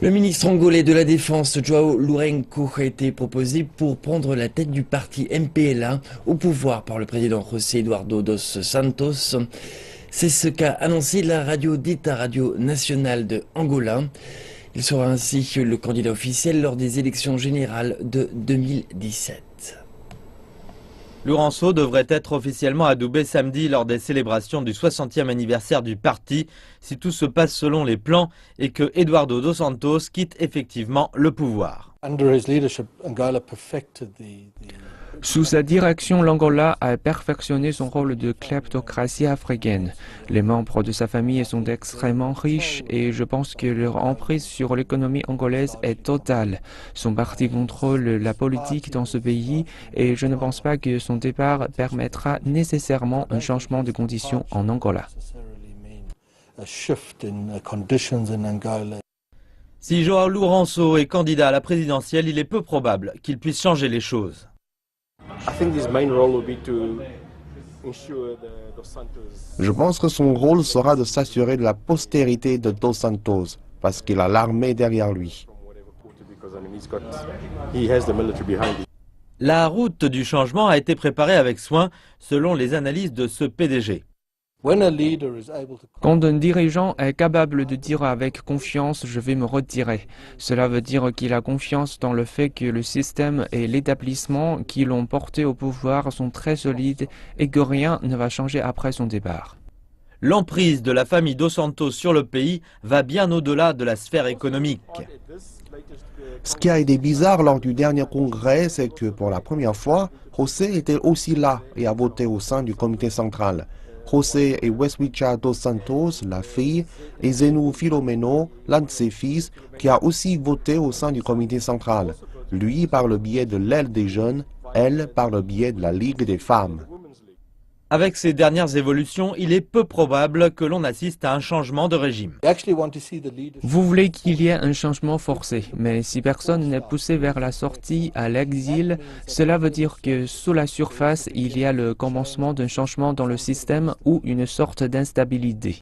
Le ministre angolais de la Défense, João Lourenço, a été proposé pour prendre la tête du parti MPLA au pouvoir par le président José Eduardo dos Santos. C'est ce qu'a annoncé la radio dite Radio nationale de Angola. Il sera ainsi le candidat officiel lors des élections générales de 2017. Lourenço devrait être officiellement adoubé samedi lors des célébrations du 60e anniversaire du parti, si tout se passe selon les plans et que Eduardo dos Santos quitte effectivement le pouvoir. Sous sa direction, l'Angola a perfectionné son rôle de kleptocratie africaine. Les membres de sa famille sont extrêmement riches et je pense que leur emprise sur l'économie angolaise est totale. Son parti contrôle la politique dans ce pays et je ne pense pas que son départ permettra nécessairement un changement de conditions en Angola. Si João Lourenço est candidat à la présidentielle, il est peu probable qu'il puisse changer les choses. Je pense que son rôle sera de s'assurer de la postérité de Dos Santos, parce qu'il a l'armée derrière lui. La route du changement a été préparée avec soin, selon les analyses de ce PDG. Quand un dirigeant est capable de dire avec confiance « je vais me retirer », cela veut dire qu'il a confiance dans le fait que le système et l'établissement qui l'ont porté au pouvoir sont très solides et que rien ne va changer après son départ. L'emprise de la famille dos Santos sur le pays va bien au-delà de la sphère économique. Ce qui a été bizarre lors du dernier congrès, c'est que pour la première fois, José était aussi là et a voté au sein du comité central. José et Westwicha dos Santos, la fille, et Zenou Filomeno, l'un de ses fils, qui a aussi voté au sein du comité central. Lui par le biais de l'aile des jeunes, elle par le biais de la Ligue des femmes. Avec ces dernières évolutions, il est peu probable que l'on assiste à un changement de régime. Vous voulez qu'il y ait un changement forcé, mais si personne n'est poussé vers la sortie à l'exil, cela veut dire que sous la surface, il y a le commencement d'un changement dans le système ou une sorte d'instabilité.